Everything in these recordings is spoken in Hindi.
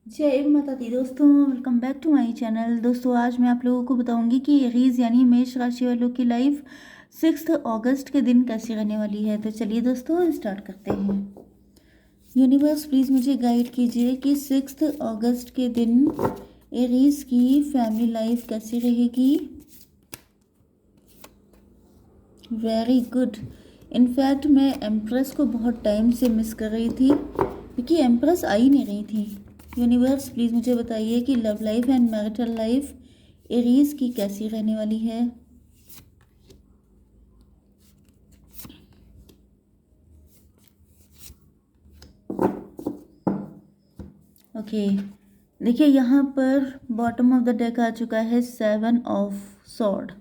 जय माता दी दोस्तों, welcome back to my channel. दोस्तों आज मैं आप लोगों को बताऊंगी कि एरीज यानी मेष राशि वालों की लाइफ 6 अगस्त के दिन कैसी रहने वाली है। तो चलिए दोस्तों स्टार्ट करते हैं। यूनिवर्स प्लीज़ मुझे गाइड कीजिए कि 6 अगस्त के दिन एरीज की फैमिली लाइफ कैसी रहेगी। Very good. इनफैक्ट मैं एम्प्रेस को बहुत टाइम से मिस कर रही थी क्योंकि एम्प्रेस आ ही नहीं रही थी। यूनिवर्स प्लीज़ मुझे बताइए कि love life and marital life Aries की कैसी रहने वाली है। ओके, देखिए यहाँ पर बॉटम ऑफ द डेक आ चुका है 7 ऑफ सॉर्ड।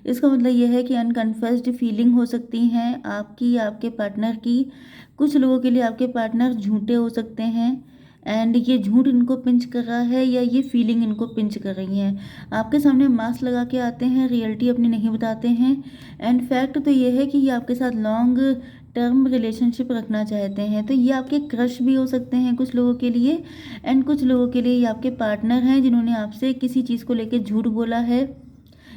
इसका मतलब यह है कि अनकन्फेस्ड फीलिंग हो सकती हैं आपकी या आपके पार्टनर की। कुछ लोगों के लिए आपके पार्टनर झूठे हो सकते हैं एंड ये झूठ इनको पिंच कर रहा है या ये फीलिंग इनको पिंच कर रही है। आपके सामने मास्क लगा के आते हैं, रियलिटी अपनी नहीं बताते हैं। एंड फैक्ट तो ये है कि ये आपके साथ लॉन्ग टर्म रिलेशनशिप रखना चाहते हैं। तो ये आपके क्रश भी हो सकते हैं कुछ लोगों के लिए, एंड कुछ लोगों के लिए ये आपके पार्टनर हैं जिन्होंने आपसे किसी चीज़ को लेकर झूठ बोला है,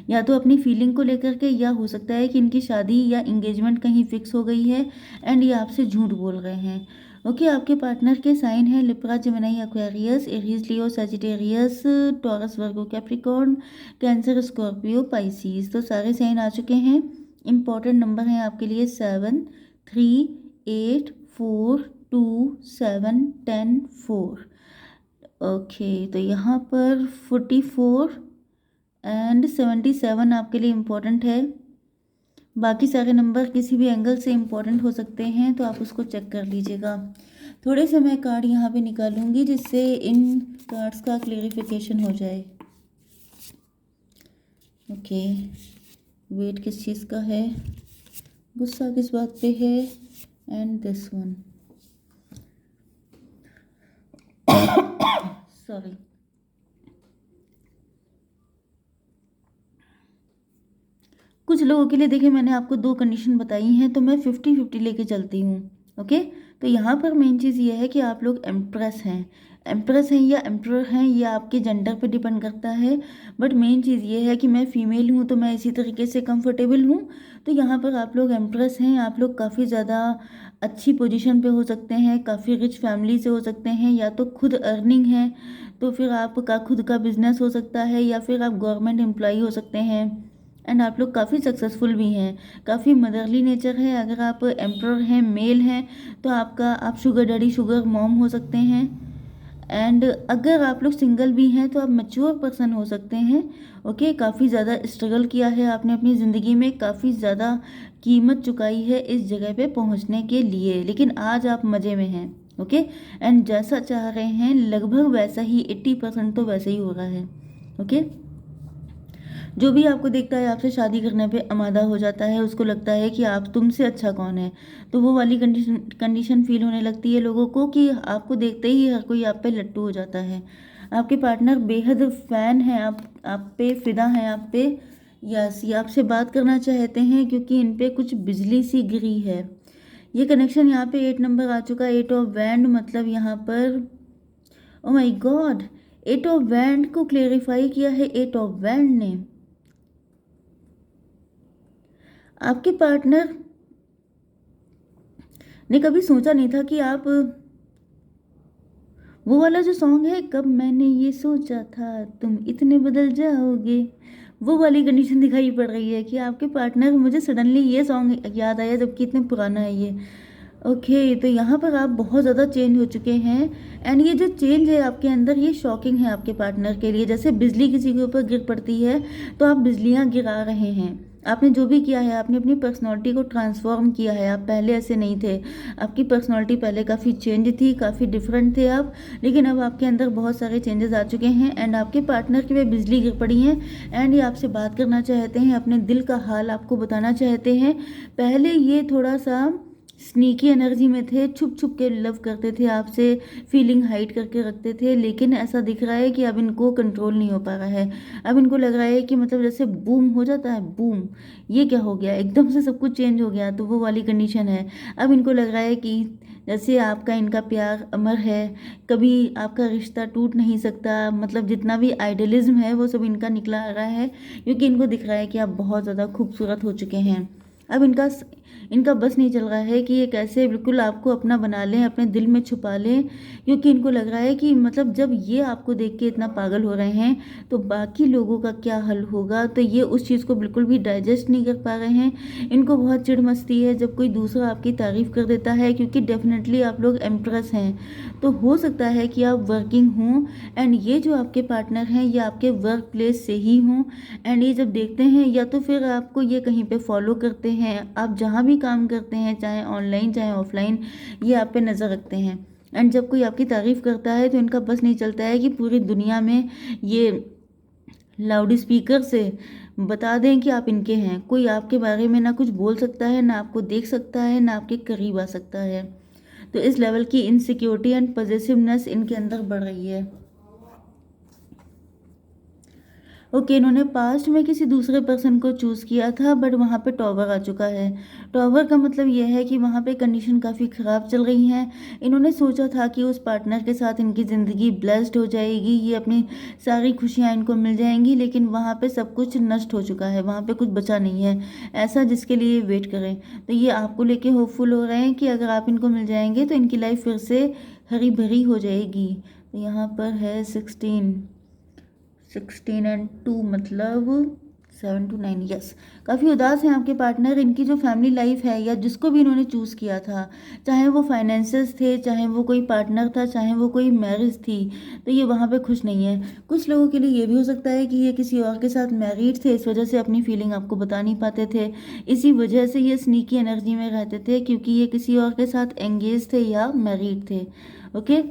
या तो अपनी फीलिंग को लेकर के, या हो सकता है कि इनकी शादी या इंगेजमेंट कहीं फिक्स हो गई है एंड ये आपसे झूठ बोल रहे हैं। ओके, आपके पार्टनर के साइन है लिब्रा, जेमिनी, एक्वेरियस, एरीज, लियो, सजिटेरियस, टॉरस, वर्गो, कैप्रिकॉर्न, कैंसर, स्कॉर्पियो, पाइसीज। तो सारे साइन आ चुके हैं। इंपॉर्टेंट नंबर हैं आपके लिए 7, 3, 8, 4, 2, 7, 10, 4। ओके, तो यहाँ पर 44 एंड 77 आपके लिए इम्पोर्टेंट है। बाकी सारे नंबर किसी भी एंगल से इम्पोर्टेंट हो सकते हैं, तो आप उसको चेक कर लीजिएगा। थोड़े से मैं कार्ड यहाँ पे निकालूंगी जिससे इन कार्ड्स का क्लेरिफिकेशन हो जाए। ओके, वेट किस चीज़ का है, गुस्सा किस बात पे है, एंड दिस वन सॉरी। कुछ लोगों के लिए देखिए मैंने आपको 2 कंडीशन बताई हैं, तो मैं 50-50 लेके चलती हूँ। ओके, तो यहाँ पर मेन चीज़ ये है कि आप लोग एम्प्रेस हैं या एम्प्रर हैं, ये आपके जेंडर पे डिपेंड करता है। बट मेन चीज़ ये है कि मैं फीमेल हूँ तो मैं इसी तरीके से कंफर्टेबल हूँ। तो यहाँ पर आप लोग एम्प्रेस हैं, आप लोग काफ़ी ज़्यादा अच्छी पोजीशन पे हो सकते हैं, काफ़ी रिच फैमिली से हो सकते हैं, या तो खुद अर्निंग है तो फिर आपका खुद का बिजनेस हो सकता है, या फिर आप गवर्नमेंट एम्प्लॉई हो सकते हैं। एंड आप लोग काफ़ी सक्सेसफुल भी हैं, काफ़ी मदरली नेचर है। अगर आप एम्प्रर हैं, मेल हैं, तो आप शुगर डैडी, शुगर मॉम हो सकते हैं। एंड अगर आप लोग सिंगल भी हैं तो आप मैच्योर पर्सन हो सकते हैं। ओके, काफ़ी ज़्यादा स्ट्रगल किया है आपने अपनी ज़िंदगी में, काफ़ी ज़्यादा कीमत चुकाई है इस जगह पे पहुंचने के लिए, लेकिन आज आप मज़े में हैं। ओके, एंड जैसा चाह रहे हैं लगभग वैसा ही 80% तो वैसे ही हो रहा है। ओके, जो भी आपको देखता है आपसे शादी करने पे आमादा हो जाता है, उसको लगता है कि आप तुमसे अच्छा कौन है। तो वो वाली कंडीशन फील होने लगती है लोगों को कि आपको देखते ही हर कोई आप पे लट्टू हो जाता है। आपके पार्टनर बेहद फ़ैन हैं, आप पे फिदा हैं, आप पे यस, ये आपसे बात करना चाहते हैं क्योंकि इन पे कुछ बिजली सी गिरी है। ये कनेक्शन यहाँ पे 8 नंबर आ चुका है, 8 ऑफ वैंड, मतलब यहाँ पर oh my God 8 of wand को क्लेरिफाई किया है 8 ऑफ वैंड ने। आपके पार्टनर ने कभी सोचा नहीं था कि आप, वो वाला जो सॉन्ग है, कब मैंने ये सोचा था तुम इतने बदल जाओगे, वो वाली कंडीशन दिखाई पड़ रही है कि आपके पार्टनर, मुझे सडनली ये सॉन्ग याद आया जबकि इतने पुराना है ये। ओके, तो यहाँ पर आप बहुत ज़्यादा चेंज हो चुके हैं। एंड ये जो चेंज है आपके अंदर, ये शॉकिंग है आपके पार्टनर के लिए। जैसे बिजली किसी के ऊपर गिर पड़ती है तो आप बिजलियाँ गिरा रहे हैं। आपने जो भी किया है, आपने अपनी पर्सनैलिटी को ट्रांसफॉर्म किया है। आप पहले ऐसे नहीं थे, आपकी पर्सनैलिटी पहले काफ़ी चेंज थी, काफ़ी डिफरेंट थे आप, लेकिन अब आपके अंदर बहुत सारे चेंजेस आ चुके हैं। एंड आपके पार्टनर की वे बिजली गिर पड़ी हैं एंड ये आपसे बात करना चाहते हैं, अपने दिल का हाल आपको बताना चाहते हैं। पहले ये थोड़ा सा स्नीकी एनर्जी में थे, छुप छुप के लव करते थे आपसे, फीलिंग हाइड करके रखते थे, लेकिन ऐसा दिख रहा है कि अब इनको कंट्रोल नहीं हो पा रहा है। अब इनको लग रहा है कि मतलब जैसे बूम हो जाता है, बूम, ये क्या हो गया, एकदम से सब कुछ चेंज हो गया, तो वो वाली कंडीशन है। अब इनको लग रहा है कि जैसे आपका इनका प्यार अमर है, कभी आपका रिश्ता टूट नहीं सकता, मतलब जितना भी आइडियलिज्म है वो सब इनका निकला आ रहा है, क्योंकि इनको दिख रहा है कि आप बहुत ज़्यादा खूबसूरत हो चुके हैं। अब इनका बस नहीं चल रहा है कि ये कैसे बिल्कुल आपको अपना बना लें, अपने दिल में छुपा लें, क्योंकि इनको लग रहा है कि मतलब जब ये आपको देख के इतना पागल हो रहे हैं तो बाकी लोगों का क्या हल होगा, तो ये उस चीज़ को बिल्कुल भी डाइजेस्ट नहीं कर पा रहे हैं। इनको बहुत चिढ़ मचती है जब कोई दूसरा आपकी तारीफ़ कर देता है, क्योंकि डेफिनेटली आप लोग एम्प्रेस हैं, तो हो सकता है कि आप वर्किंग हों एंड ये जो आपके पार्टनर हैं ये आपके वर्क प्लेस से ही हों, एंड ये जब देखते हैं या तो फिर आपको ये कहीं पे फॉलो करते हैं, आप जहाँ भी काम करते हैं चाहे ऑनलाइन चाहे ऑफलाइन, ये आप पे नज़र रखते हैं। एंड जब कोई आपकी तारीफ़ करता है तो इनका बस नहीं चलता है कि पूरी दुनिया में ये लाउड स्पीकर से बता दें कि आप इनके हैं। कोई आपके बारे में ना कुछ बोल सकता है, ना आपको देख सकता है, ना आपके करीब आ सकता है। तो इस लेवल की इनसिक्योरिटी एंड पॉजिटिवनेस इनके अंदर बढ़ रही है। ओके, इन्होंने पास्ट में किसी दूसरे पर्सन को चूज़ किया था, बट वहाँ पे टॉवर आ चुका है। टॉवर का मतलब यह है कि वहाँ पे कंडीशन काफ़ी ख़राब चल रही हैं। इन्होंने सोचा था कि उस पार्टनर के साथ इनकी ज़िंदगी ब्लेस्ड हो जाएगी, ये अपनी सारी खुशियाँ इनको मिल जाएंगी, लेकिन वहाँ पे सब कुछ नष्ट हो चुका है, वहाँ पे कुछ बचा नहीं है ऐसा जिसके लिए वेट करें। तो ये आपको लेके होपफुल हो रहे हैं कि अगर आप इनको मिल जाएंगे तो इनकी लाइफ फिर से हरी भरी हो जाएगी। तो यहाँ पर है 16 एंड 2 मतलब 7 to 9, यस। काफ़ी उदास हैं आपके पार्टनर। इनकी जो फैमिली लाइफ है या जिसको भी इन्होंने चूज़ किया था, चाहे वो फाइनेंसेस थे, चाहे वो कोई पार्टनर था, चाहे वो कोई मैरिज थी, तो ये वहाँ पे खुश नहीं है। कुछ लोगों के लिए ये भी हो सकता है कि ये किसी और के साथ मैरिड थे, इस वजह से अपनी फीलिंग आपको बता नहीं पाते थे, इसी वजह से ये स्नीकी एनर्जी में रहते थे, क्योंकि ये किसी और के साथ एंगेज थे या मैरिड थे। ओके,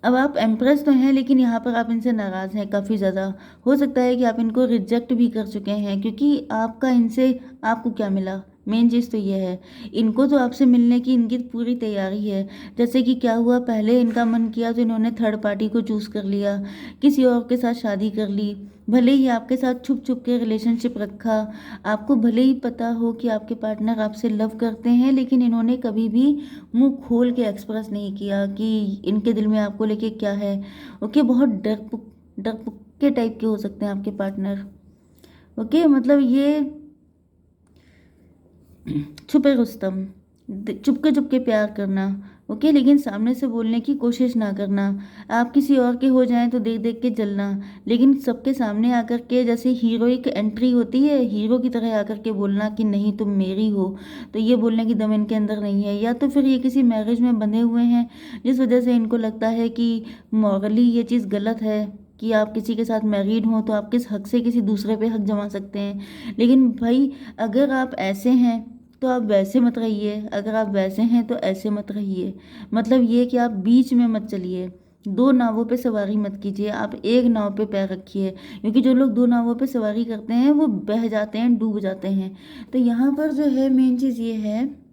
अब आप एम्प्रेस तो हैं, लेकिन यहाँ पर आप इनसे नाराज़ हैं काफ़ी ज़्यादा। हो सकता है कि आप इनको रिजेक्ट भी कर चुके हैं, क्योंकि आपका इनसे आपको क्या मिला, मेन चीज़ तो ये है। इनको तो आपसे मिलने की इनकी पूरी तैयारी है। जैसे कि क्या हुआ, पहले इनका मन किया तो इन्होंने थर्ड पार्टी को चूज़ कर लिया, किसी और के साथ शादी कर ली, भले ही आपके साथ छुप छुप के रिलेशनशिप रखा। आपको भले ही पता हो कि आपके पार्टनर आपसे लव करते हैं, लेकिन इन्होंने कभी भी मुंह खोल के एक्सप्रेस नहीं किया कि इनके दिल में आपको लेके क्या है। ओके, बहुत डरपुके टाइप के हो सकते हैं आपके पार्टनर। ओके, मतलब ये छुपे रुस्तम, चुपके चुपके प्यार करना। ओके, लेकिन सामने से बोलने की कोशिश ना करना। आप किसी और के हो जाएं तो देख देख के जलना, लेकिन सबके सामने आकर के जैसे हीरोइक एंट्री होती है, हीरो की तरह आकर के बोलना कि नहीं तुम मेरी हो, तो ये बोलने की दम इनके अंदर नहीं है। या तो फिर ये किसी मैरिज में बंधे हुए हैं, जिस वजह से इनको लगता है कि मॉरली ये चीज़ गलत है कि आप किसी के साथ मैरिड हों तो आप किस हक से किसी दूसरे पे हक जमा सकते हैं। लेकिन भाई, अगर आप ऐसे हैं तो आप वैसे मत रहिए, अगर आप वैसे हैं तो ऐसे मत रहिए। मतलब ये कि आप बीच में मत चलिए, दो नावों पे सवारी मत कीजिए, आप एक नाव पे पैर रखिए, क्योंकि जो लोग दो नावों पे सवारी करते हैं वो बह जाते हैं, डूब जाते हैं। तो यहाँ पर जो है मेन चीज़ ये है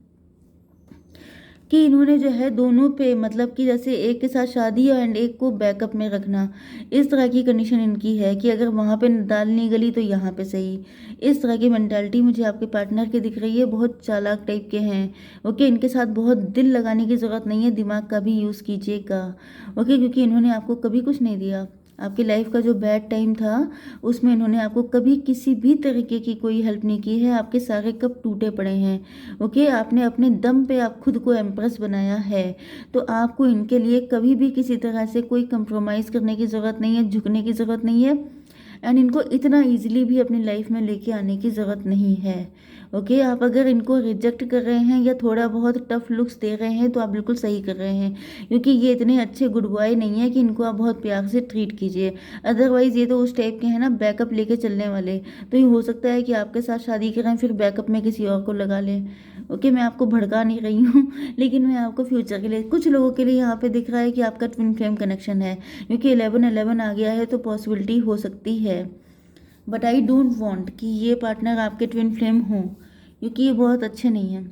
कि इन्होंने जो है दोनों पे, मतलब कि जैसे एक के साथ शादी एंड एक को बैकअप में रखना, इस तरह की कंडीशन इनकी है कि अगर वहाँ पे दाल नहीं गली तो यहाँ पे सही। इस तरह की मेंटालिटी मुझे आपके पार्टनर की दिख रही है। बहुत चालाक टाइप के हैं। ओके, इनके साथ बहुत दिल लगाने की ज़रूरत नहीं है, दिमाग का भी यूज़ कीजिएगा। ओके, क्योंकि इन्होंने आपको कभी कुछ नहीं दिया। आपकी लाइफ का जो बैड टाइम था उसमें इन्होंने आपको कभी किसी भी तरीके की कोई हेल्प नहीं की है। आपके सारे कप टूटे पड़े हैं। ओके, आपने अपने दम पे आप खुद को एम्प्रेस बनाया है, तो आपको इनके लिए कभी भी किसी तरह से कोई कंप्रोमाइज़ करने की ज़रूरत नहीं है, झुकने की ज़रूरत नहीं है, एंड इनको इतना ईजिली भी अपनी लाइफ में लेके आने की ज़रूरत नहीं है। ओके, आप अगर इनको रिजेक्ट कर रहे हैं या थोड़ा बहुत टफ लुक्स दे रहे हैं तो आप बिल्कुल सही कर रहे हैं, क्योंकि ये इतने अच्छे गुड बॉय नहीं है कि इनको आप बहुत प्यार से ट्रीट कीजिए। अदरवाइज़ ये तो उस टाइप के हैं ना, बैकअप लेके चलने वाले। तो ये हो सकता है कि आपके साथ शादी करें फिर बैकअप में किसी और को लगा लें। ओके, मैं आपको भड़का नहीं रही हूँ लेकिन मैं आपको फ्यूचर के लिए, कुछ लोगों के लिए यहाँ पे दिख रहा है कि आपका ट्विन फ्लेम कनेक्शन है, क्योंकि 11-11 आ गया है तो पॉसिबिलिटी हो सकती है। बट आई डोंट वांट कि ये पार्टनर आपके ट्विन फ्लेम हों, क्योंकि ये बहुत अच्छे नहीं हैं।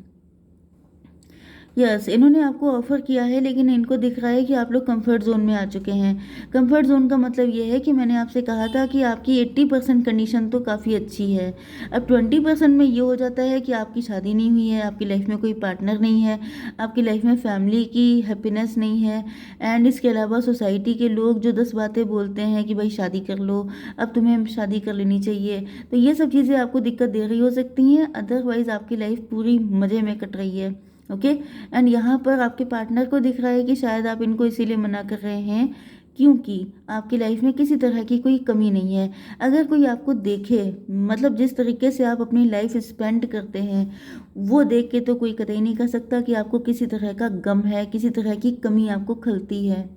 यस, इन्होंने आपको ऑफ़र किया है, लेकिन इनको दिख रहा है कि आप लोग कंफर्ट ज़ोन में आ चुके हैं। कंफर्ट ज़ोन का मतलब ये है कि मैंने आपसे कहा था कि आपकी 80% कंडीशन तो काफ़ी अच्छी है। अब 20% में ये हो जाता है कि आपकी शादी नहीं हुई है, आपकी लाइफ में कोई पार्टनर नहीं है, आपकी लाइफ में फैमिली की हैप्पीनेस नहीं है, एंड इसके अलावा सोसाइटी के लोग जो 10 बातें बोलते हैं कि भाई शादी कर लो, अब तुम्हें शादी कर लेनी चाहिए। तो ये सब चीज़ें आपको दिक्कत दे रही हो सकती हैं, अदरवाइज़ आपकी लाइफ पूरी मज़े में कट रही है। ओके, एंड यहाँ पर आपके पार्टनर को दिख रहा है कि शायद आप इनको इसीलिए मना कर रहे हैं क्योंकि आपकी लाइफ में किसी तरह की कोई कमी नहीं है। अगर कोई आपको देखे, मतलब जिस तरीके से आप अपनी लाइफ स्पेंड करते हैं, वो देख के तो कोई कतई नहीं कह सकता कि आपको किसी तरह का गम है, किसी तरह की कमी आपको खलती है।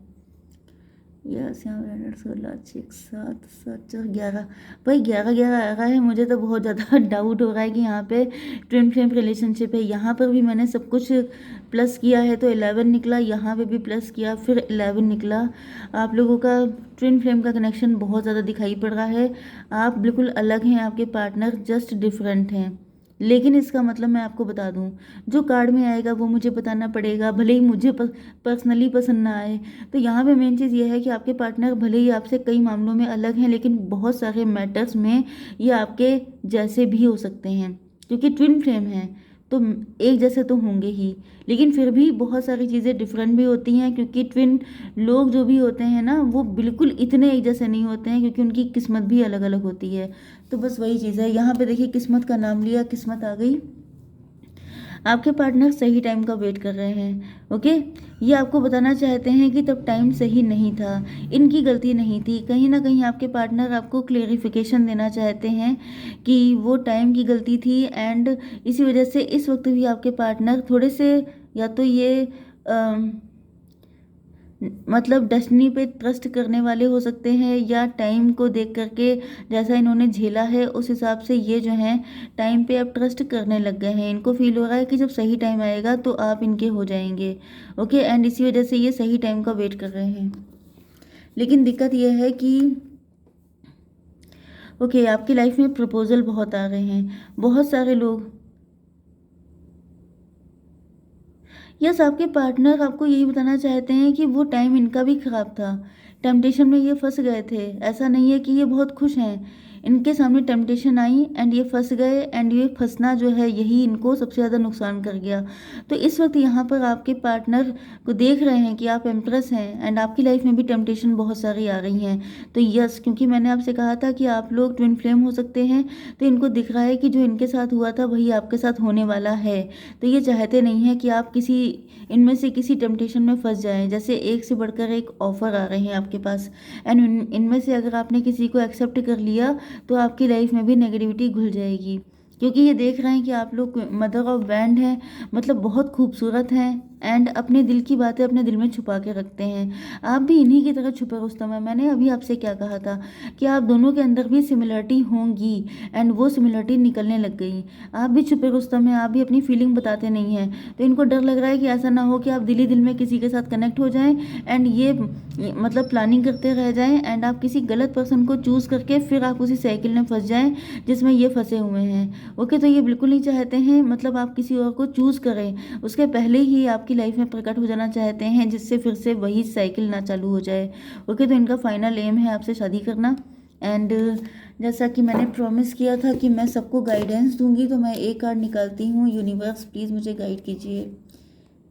यस, यहाँ 16 6 7 7 4 11 भाई 11 आ रहा है। मुझे तो बहुत ज़्यादा डाउट हो रहा है कि यहाँ पे ट्विन फ्लेम रिलेशनशिप है। यहाँ पर भी मैंने सब कुछ प्लस किया है तो 11 निकला, यहाँ पे भी प्लस किया फिर 11 निकला। आप लोगों का ट्विन फ्लेम का कनेक्शन बहुत ज़्यादा दिखाई पड़ रहा है। आप बिल्कुल अलग हैं, आपके पार्टनर जस्ट डिफरेंट हैं। लेकिन इसका मतलब मैं आपको बता दूं, जो कार्ड में आएगा वो मुझे बताना पड़ेगा, भले ही मुझे पर्सनली पसंद ना आए। तो यहाँ पे मेन चीज़ ये है कि आपके पार्टनर भले ही आपसे कई मामलों में अलग हैं, लेकिन बहुत सारे मैटर्स में ये आपके जैसे भी हो सकते हैं, क्योंकि ट्विन फ्लेम हैं तो एक जैसे तो होंगे ही, लेकिन फिर भी बहुत सारी चीज़ें डिफरेंट भी होती हैं, क्योंकि ट्विन लोग जो भी होते हैं ना, वो बिल्कुल इतने एक जैसे नहीं होते हैं, क्योंकि उनकी किस्मत भी अलग अलग होती है। तो बस वही चीज़ है। यहाँ पे देखिए, किस्मत का नाम लिया, किस्मत आ गई। आपके पार्टनर सही टाइम का वेट कर रहे हैं। ओके, ये आपको बताना चाहते हैं कि तब टाइम सही नहीं था, इनकी गलती नहीं थी। कहीं ना कहीं आपके पार्टनर आपको क्लेरिफिकेशन देना चाहते हैं कि वो टाइम की गलती थी, एंड इसी वजह से इस वक्त भी आपके पार्टनर थोड़े से, या तो ये मतलब डेस्टिनी पे ट्रस्ट करने वाले हो सकते हैं, या टाइम को देख करके जैसा इन्होंने झेला है उस हिसाब से ये जो हैं टाइम पे अब ट्रस्ट करने लग गए हैं। इनको फील हो रहा है कि जब सही टाइम आएगा तो आप इनके हो जाएंगे। ओके, एंड इसी वजह से ये सही टाइम का वेट कर रहे हैं। लेकिन दिक्कत यह है कि ओके, आपकी लाइफ में प्रपोजल बहुत आ रहे हैं, बहुत सारे लोग। यस, आपके पार्टनर आपको यही बताना चाहते हैं कि वो टाइम इनका भी ख़राब था, टेम्पटेशन में ये फंस गए थे। ऐसा नहीं है कि ये बहुत खुश हैं, इनके सामने टेम्पटेशन आई एंड ये फंस गए, एंड ये फंसना जो है यही इनको सबसे ज़्यादा नुकसान कर गया। तो इस वक्त यहाँ पर आपके पार्टनर को देख रहे हैं कि आप एम्प्रेस हैं, एंड आपकी लाइफ में भी टेम्पटेशन बहुत सारी आ रही हैं। तो यस, क्योंकि मैंने आपसे कहा था कि आप लोग ट्विन फ्लेम हो सकते हैं, तो इनको दिख रहा है कि जो इनके साथ हुआ था वही आपके साथ होने वाला है। तो ये चाहते नहीं हैं कि आप किसी इनमें से किसी टेम्पटेशन में फंस जाएं। जैसे एक से बढ़कर एक ऑफ़र आ रहे हैं आपके पास, एंड इनमें से अगर आपने किसी को एक्सेप्ट कर लिया तो आपकी लाइफ में भी नेगेटिविटी घुल जाएगी, क्योंकि ये देख रहे हैं कि आप लोग मदर ऑफ बैंड हैं, मतलब बहुत खूबसूरत हैं, एंड अपने दिल की बातें अपने दिल में छुपा के रखते हैं। आप भी इन्हीं की तरह छुपे रुस्तम है। मैंने अभी आपसे क्या कहा था कि आप दोनों के अंदर भी सिमिलरिटी होंगी, एंड वो सिमिलरिटी निकलने लग गई। आप भी छुपे रुस्तम हैं, आप भी अपनी फीलिंग बताते नहीं हैं। तो इनको डर लग रहा है कि ऐसा ना हो कि आप दिल ही दिल में किसी के साथ कनेक्ट हो जाएं, एंड ये मतलब प्लानिंग करते रह जाएं, एंड आप किसी गलत पर्सन को चूज़ करके फिर आप उसी साइकिल में फंस जाएं जिसमें ये फंसे हुए हैं। ओके, तो ये बिल्कुल नहीं चाहते हैं, मतलब आप किसी और को चूज़ करें उसके पहले ही आपकी लाइफ में प्रकट हो जाना चाहते हैं, जिससे फिर से वही साइकिल ना चालू हो जाए। ओके, तो इनका फाइनल एम है आपसे शादी करना। एंड जैसा कि मैंने प्रॉमिस किया था कि मैं सबको गाइडेंस दूंगी, तो मैं एक कार्ड निकालती हूँ। यूनिवर्स प्लीज़ मुझे गाइड कीजिए,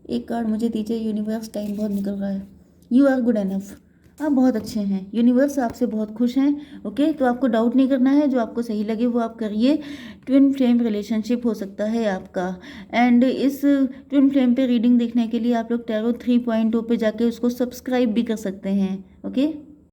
एक कार्ड मुझे दीजिए यूनिवर्स। टाइम बहुत निकल रहा है। यू आर गुड एनफ, आप बहुत अच्छे हैं, यूनिवर्स आपसे बहुत खुश हैं। ओके, तो आपको डाउट नहीं करना है, जो आपको सही लगे वो आप करिए। ट्विन फ्लेम रिलेशनशिप हो सकता है आपका, एंड इस ट्विन फ्लेम पे रीडिंग देखने के लिए आप लोग टैरो 3.0 पे जाके उसको सब्सक्राइब भी कर सकते हैं। ओके।